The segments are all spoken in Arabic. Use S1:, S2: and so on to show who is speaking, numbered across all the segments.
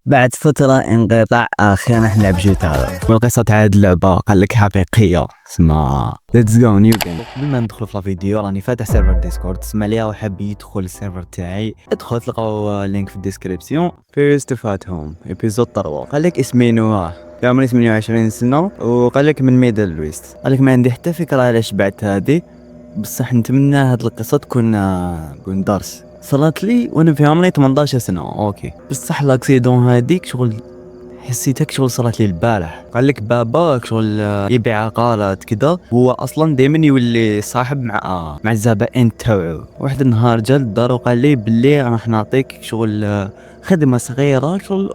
S1: بعد فترة انقطاع أخيرا نلعب جيتار. والقصة تاع هاد اللعبة قال لك حقيقية، اسمها ليتس جو نيو جيم. قبل ما ندخل في الفيديو راني فاتح سيرفر ديسكورد، تسمع ليا وحاب يدخل السيرفر تاعي ادخل تلقاو اللينك في الديسكريبسيون. فيرست فات هوم ايبيزود 3. قال لك اسمي نواه، عمري 28 سنة، وقال لك من ميدل ويست. قال لك ما عندي حتى فكرة علاش بعت هادي، بصح نتمنى هاد القصة تكون درس. صرات لي وانا في عمري 18 سنه. اوكي بصح لاكسيدون هذيك شغل حسيتك شغل صرات لي البارح. قال لك بابا شغل يبيع عقارات كذا، هو اصلا دائما يولي صاحب مع الزبائن تاعو. واحد النهار جا للدار وقال لي باللي راح نعطيك شغل خدمه صغيره، شغل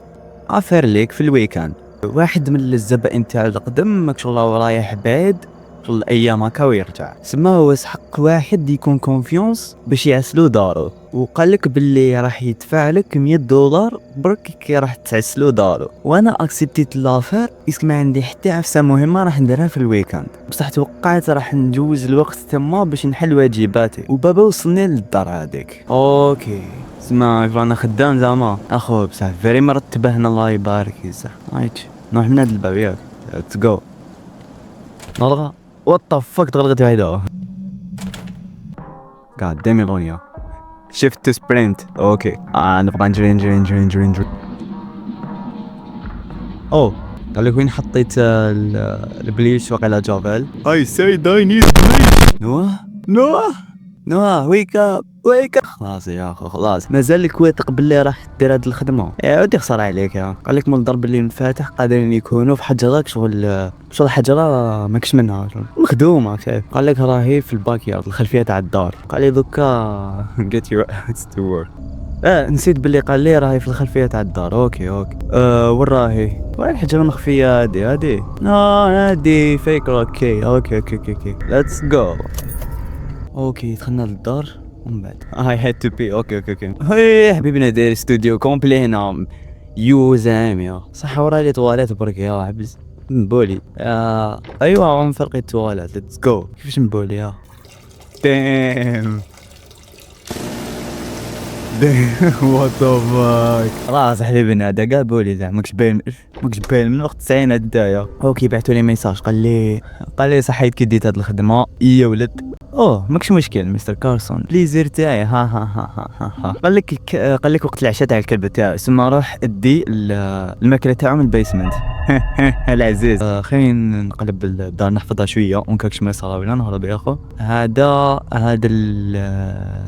S1: افير ليك في الويكاند. واحد من الزبائن تاع القدم شغل رايح بعيد شغل ايام هكا ويرجع، سما هو يسحق واحد يكون كونفيونس باش يعسلو دارو، وقال لك باللي راح يدفع لك $100 برك كي راح تعسلو دارو. وانا اكسبتيت لافير اسك ما عندي حتى عفسه مهمه راح نديرها في الويكاند، بصح توقعت راح نجوز الوقت تما باش نحل واجباتي. وبابا وصلني للدار هذيك. اوكي سما رانا خدام زعما اخو، بصح فري مرتبه هنا الله يبارك يزح. هايك نروح من هاد الباب ياك. ليتس جو. نلغى وات ذا فاك تغلقت هيدا. God damn it Ronia. Shift to sprint. اوكي نبقى نجري. اوه قال لك وين حطيت البليش وقيلا جافيل. I said I need bleach. نواه ويك اب. خلاص يا اخو خلاص، مازال لك واثق باللي راح دير هاد الخدمه؟ يا ودي خسر عليك. يا قال لك من الضرب اللي منفاتح قادرين يكونوا في حجرك شغل حجره ماكش منها شغل مخدومه. شايف قال لك راهي في الباك يارد الخلفيه تاع الدار. قال لي دوكا get your ass to work. نسيت باللي قال لي راهي في الخلفيه تاع الدار. اوكي وين راهي؟ وين الحجره المخفيه هادي هادي فيك. اوكي ليتس جو. اوكي دخلنا للدار ومن بعد I had to pee. اوكي هي حبيبنا داير استوديو كومبلي هنا يو زعما صح. ورا لي تواليت برك يا حبس نبولي. ايوا من فرق التواليت. ليتس جو. كيفاش نبولي يا دام وات ذا فاك. خلاص حبيبنا هذا كاع بولي زعما ماكش باين من وقت 90 هدايا. اوكي بعثوا لي ميساج قال لي صحيت كي ديت هاد الخدمه يا ولد. ماكش مشكل مستر كارسون بليزير تاعي. ها قال لك وقت العشاء تاع الكلب تاعو سما روح ادي الماكله تاعو من البيسمنت. العزيز خلينا نقلب الدار نحفظها شويه ونكاكش ما صار ولا نهرب يا اخو. هذا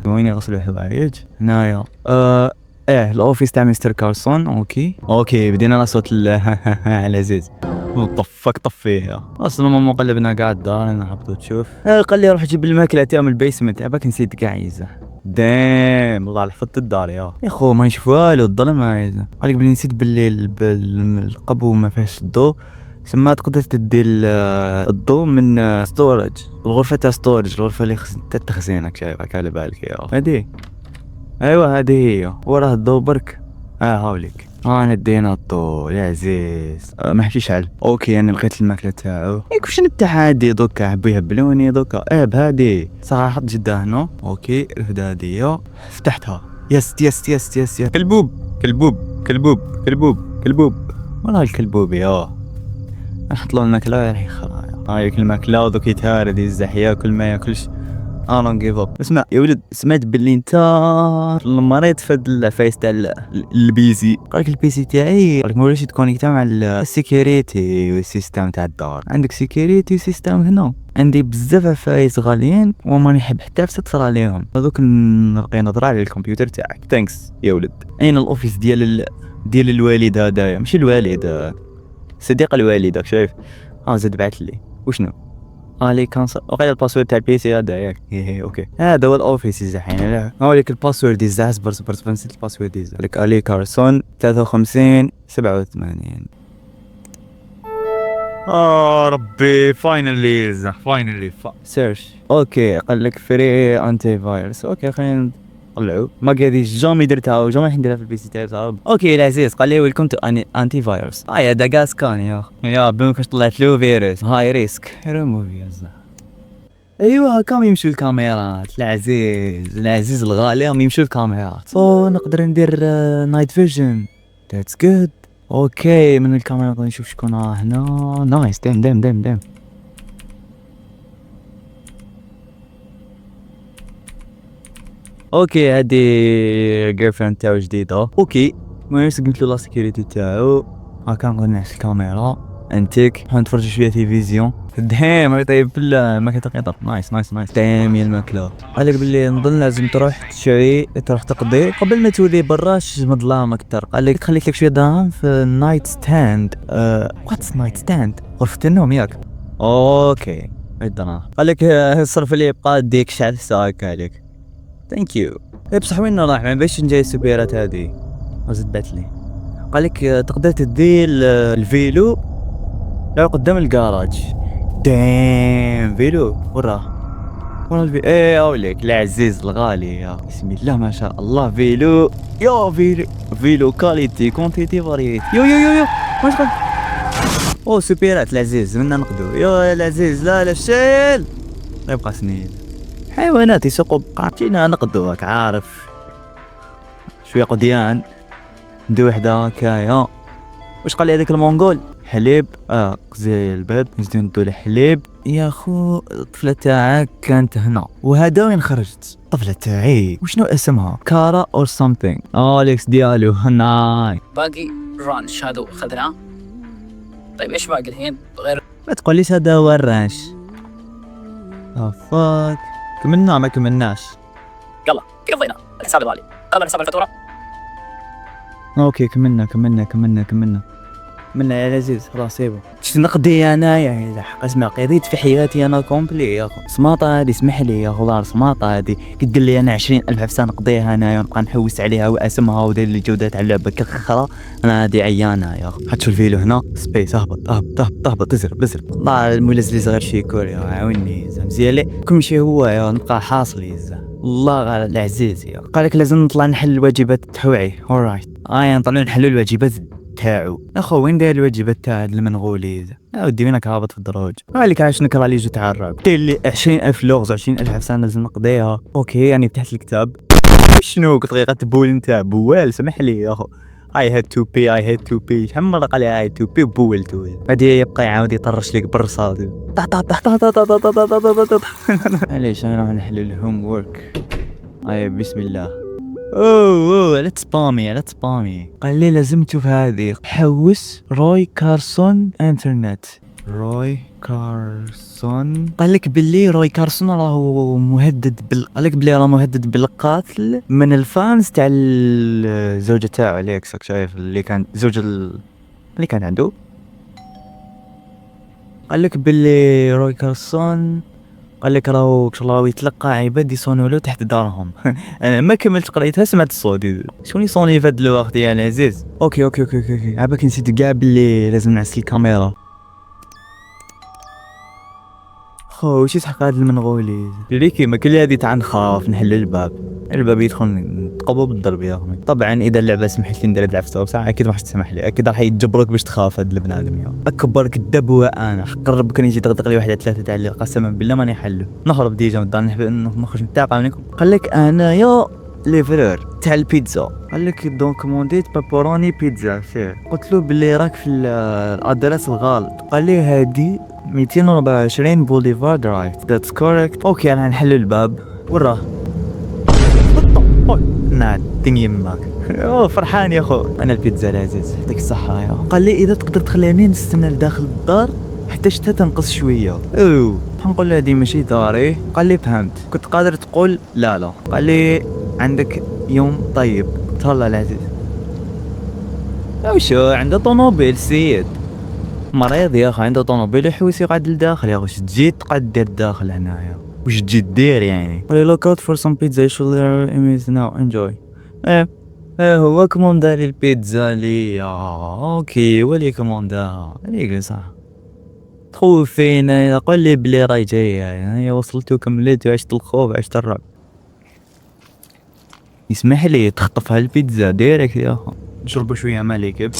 S1: وين يغسل الحوايج هنايا. الاوفيس تاع مستر كارسون. اوكي بدينا صوت العزيز. طفيه اصلا ماما قلبنا قاعد دار انا حبيت تشوف. قال لي روح جيب الماكله تاع من البيسمنت. عباك نسيت كاع يزه. دام والله حفظت الدار يا اخو ما نشوف والو الظلم عايزه. قال لك بلي نسيت باللي القبو ما فيهاش الضوء، سما تقدر تدي الضوء من ستورج الغرفه تاع ستورج الغرفه اللي تاع تخزينك. شايفك على بالك يا هادي. ايوا هذه هي وراه الضوء برك. هاوليك ندينا الضوء يا عزيز. ما حكيش على اوكي انا لقيت الماكله تاعو. كيفاش نبدا عادي دوكا حبوا يهبلوني دوكا بهادي صراحه حط جدا هنا. اوكي الهداديه فتحتها. يس كلبوب والله الكلبوب يا نحط له الماكله راح يخرا. هاي الماكله ودوك يتهارد يزح ياكل ما ياكلش. don't give up. اسمع يا ولد، سمعت باللي انت مريض في الفايس تاع البيسي. قالك البيسي تاعي قالك ما وليش تكونيكتا مع السيكوريتي والسيستم تاع الدار. عندك سيكوريتي وسيستم هنا. عندي بزاف عفايس غاليين وما نحب حتى عفسه تصرى عليهم. هذوك نلقي نظره على الكمبيوتر تاعك. ثانكس يا ولد. اين الاوفيس ديال الوالد هذايا؟ ماشي الوالد، صديق الوالد. شايف زاد بعث لي وشنو لي كانسل. وقيل الباسورد تاع البيسي هذا ياك. اوكي هذا هو الاوفيس زحين. هاوليك الباسورد ديال برس نسيت الباسورد ديال لك الي كارسون 53 87. ربي فاينلي سيرش. اوكي قال لك فري انتي فايروس. اوكي خلينا نطلعو. ما قاديش جامي درتها وجامي نديرها في البيسي تاعي صاحب. اوكي العزيز قال لي ويلكم تو انتي فايروس. هذا كاع سكان يا بنكش طلعت له فيروس. هاي ريسك ريموفي يا ايوه كم يمشوا الكاميرات. العزيز الغالي هم يمشوا الكاميرات. نقدر ندير نايت فيجن That's good. اوكي من الكاميرا نقدر نشوف شكون راه هنا. نايس. دام. اوكي هادي جيرل فريند تاعو جديدة. اوكي المهم سقمت له لا سيكوريتي تاعو. هاكا نقدر نعس الكاميرا انتيك نتفرج شويه تلفزيون. دام يطيب الماكله تقيطه. نايس دام يا الماكله. قالك باللي نظن لازم تروح تشري تروح تقضي قبل ما تولي براش مظلام اكثر. قالك تخليك لك شويه دراهم في النايت ستاند. واتس نايت ستاند؟ غرفه النوم ياك. اوكي الدراهم. قالك الصرف اللي يبقى ديك شحال ساك عليك. ثانك يو. بصح وين راح ما باش نجي السوبيرات هذه وزدت لي. قالك تقدر تدي الفيلو لو قدام الكراج. دام فيلو ورا الفيلو. ايه اوليك العزيز الغالي يا بسم الله ما شاء الله. فيلو يا فيلو كاليتي كونتيتي فاريتي. يو واش قال؟ او سوبيرات العزيز منا نقدو. يا العزيز لا شيل لا يبقى سنين حيوانات يسوقوا بقى. جينا نقدو راك عارف شويه قديان ندي وحده هكايا. واش قال لي هذاك المونغول؟ حليب زي البيض نزيدو ندو الحليب. يا خو الطفله تاعك كانت هنا وهذا وين خرجت؟ الطفله تاعي وشنو اسمها؟ كارا اور سامثينغ. اليكس ديالو هناي.
S2: باقي رانش هادو خذناه. طيب ايش باقي الحين غير؟
S1: ما تقوليش هذا هو الرانش. فاك كملنا ما كملناش.
S2: يلا قضينا الحساب الغالي. قبل حساب الفاتوره.
S1: اوكي كملنا يا لذيذ. خلاص سيبو شتي نقضي انايا يا حق. اسمع قضيت في حياتي انا كومبلي يا اخو. سماطه هادي اسمح لي يا خضار. سماطه هادي كتقول لي انا 20,000 حفسه نقضيها انايا ونبقى نحوس عليها واسمها ودير لي جودات على اللعبه كخرا. انا هادي عيانه يا اخو. حتشوف الفيلو هنا سبيس. اهبط ازرب الله الملزلي صغير شي كوريا عاوني مزيان لي كل شيء هو يا نبقى حاصلي الله العزيز يا. قالك لازم نطلع نحل الواجبات تاعي. اورايت نطلعو نحلو الواجبات تاعو. اخو وين داير الواجبات تاع المنغولي؟ ودي وينك هابط في الدروج؟ قالك عاش نكره لي جو تاع الرعب. دير لي 20,000 لغز 20,000 حفسه لازم نقضيها. اوكي يعني فتحت الكتاب. شنو طريقه بول نتاع بوال؟ سمح لي يا اخو. I had to pay شحال من مرة قال لي I had to pay بولتو. غادي يبقى يعاود يطرش لك بالرصاد. علاش انا نحل الهوم وورك. بسم الله. اوه لا تسبامي. قال لي لازم تشوف هذه. حوس روي كارسون انترنت. قال لك باللي روي كارسون راهو مهدد قال لك باللي راه مهدد بالقتل من الفانز تاع الزوجة تاعو. عليك شايف اللي كان زوج اللي كان عنده. قال لك باللي روي كارسون قال لك راهو يتلقى عباد يصونوا له تحت دارهم. انا ما كملت قريتها سمعت الصوت. شكون يصوني في هذا الوقت يا العزيز؟ اوكي عباك نسيت كاع باللي لازم نعس الكاميرا. خو وش يسحق هذا المنغولي اللي كيما كل هذه تاع نخاف نحل الباب يدخل نتقبو بالضرب يا اخي. طبعا اذا اللعبه سمحت لي ندير العفسه وساعه اكيد ما راح تسمح لي. اكيد راح يجبرك باش تخاف هذا البنادم يا اكبر كذاب هو انا. قرب كان يجي يدغدغ لي واحد 3 تاع اللي قسما بالله ماني حلو. نهرب ديجا من الدار نخرج نتاقى منكم. قال لك انا يا ليفرور تاع البيتزا. قال لك دونك كومونديت بابوروني بيتزا فيه. قلت له باللي راك في الادرس الغلط. قال لي هادي 224 بوليفار درايف. ذاتس كوريكت. اوكي انا نحل الباب. وراه نعم يماك. فرحان يا اخو. انا البيتزا العزيز يعطيك الصحه يا. قال لي اذا تقدر تخليني نستنى لداخل الدار حتى شتا تنقص شويه. نقول له هادي ماشي داري. قال لي فهمت. كنت قادر تقول لا. قال لي عندك يوم طيب. تهلا العزيز. وشو عنده طوموبيل سيد مريض يا اخي. عنده طوموبيل يحوس يقعد لداخل يا اخي. واش تجي تقعد دير داخل هنايا؟ واش تجي دير يعني؟ قال لي look out for some pizza should there is now enjoy. هو كوموندا لي البيتزا لي. اوكي ولي كومونداها عليك صح. تخوفينا. قول لي بلي راي جايه يعني. وصلت وكملت وعشت الخوف عشت الرعب. يسمح لي تخطفها البيتزا ديريكت يا اخو. نشربوا شويه مالك.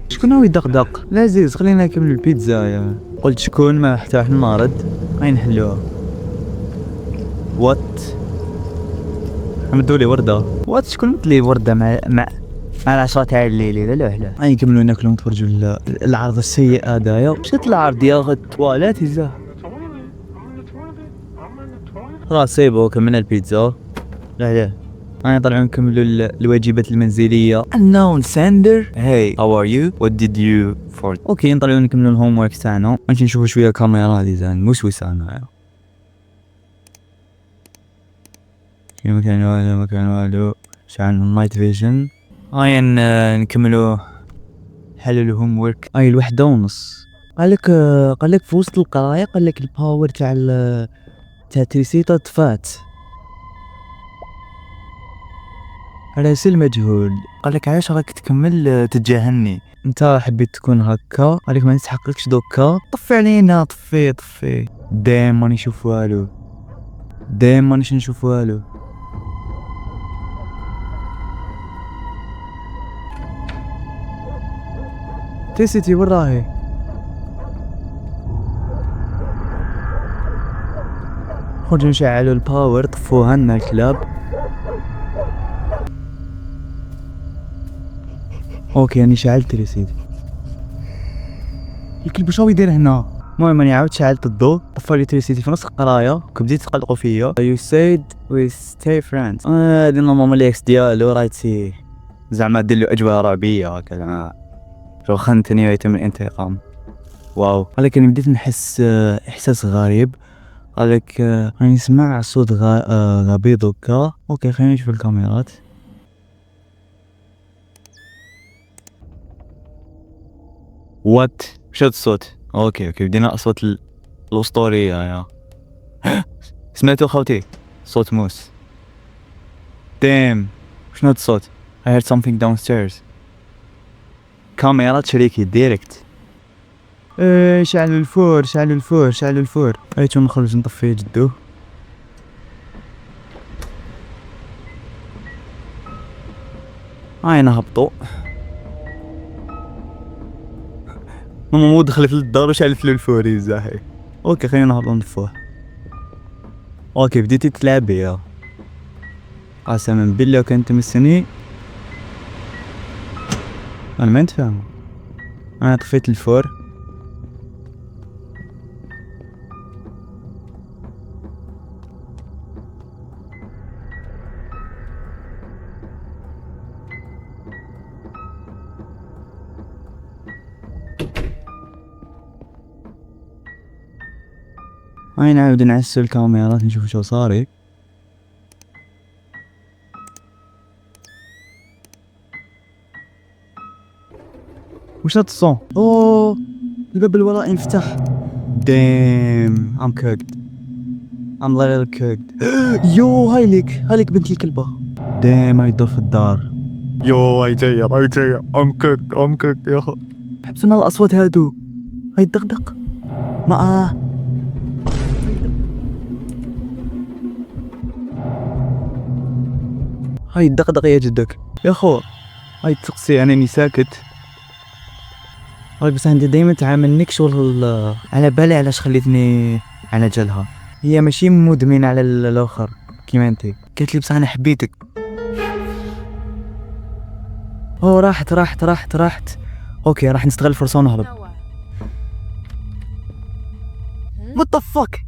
S1: شكون هو يدقدق؟ لذيذ خلينا نكمل البيتزا يا. قلت شكون ما حتى واحد المارد. غادي نحلوها. وات مدوا لي ورده وات شكون مد لي ورده مع العشرة تاع الليل لا لا لا نكملوا ناكلوا نتفرجوا العرض السيء هذايا. مشيت العرض يا غد التواليت يزاه خلاص سيبو كملنا البيتزا. لا أنا طالعين نكملوا الواجبات المنزلية. unknown sender hey how are you what did you for اوكي نطلعوا نكملوا الهوم ورك تاعنا. نمشي نشوفوا شوية كاميرا ديزاين موسوسة انا في مكان والو شعلنا النايت فيجن. هاي نكملوا حلو الهوم ورك. هاي 1:30 قالك في وسط القراية قالك الباور تاع تريسيتا طفات راسل مجهول. قالك علاش راك تكمل تتجاهلني انت حبيت تكون هكا. قالك ما نستحقكش دوكا طفي علينا طفي دايم ماني نشوف والو دايم مانيش نشوف والو. تيسيتي وين راهي؟ خرجوا نشعلوا الباور طفوها لنا الكلاب. اوكي راني شعلت الريسيت. الكلب واش هو يدير هنا؟ المهم راني عاود شعلت الضو طفى لي تريسيتي في نص القرايه كبديت تقلقوا فيا. You said we stay friends. هادي نورمالمون الاكس ديالو رايتي زعما دير له اجواء رعبيه هكا جو خنتني ويتم الانتقام. واو قالك راني بديت نحس احساس غريب. قالك راني نسمع صوت غبيض هكا. اوكي خلينا نشوف الكاميرات. وات وش هاد الصوت؟ اوكي بدينا اصوات الاسطوريه يا سمعتوا خوتي صوت موس. دام شنو هاد الصوت؟ I heard something downstairs. كاميرا شريكي ديريكت. شعلوا الفور. ايتو نخرج نطفي جدو. هاي نهبطو. ماما مو دخلت للدار وشعلت له الفور يزاحي. اوكي خلينا نهبطو نطفوه. اوكي بديتي تلعب بيا قسما بالله كنت مستني. انا ما نتفاهم. انا طفيت الفور. هاي نعاود نعسل الكاميرات نشوف شو صاري. وش هاد الصون؟ اوه الباب الورائي انفتح. دام I'm cooked. I'm little cooked. يو هايليك بنت الكلبة. دام هاي الدور في الدار. يو هاي جاية I'm cooked يا اخو. حبسونا الاصوات هادو. هاي الدغدغ ما هاي الدغدغ يا جدك يا خو. هاي تقصي انني ساكت. هاي بس عندي دايما تعاملنيك شغل على بالي علاش خليتني على جالها. هي ماشي مدمنة على الاخر كيما انتي. قالت لي بصح انا حبيتك. اوه راحت. اوكي راح نستغل الفرصة ونهرب. What the fuck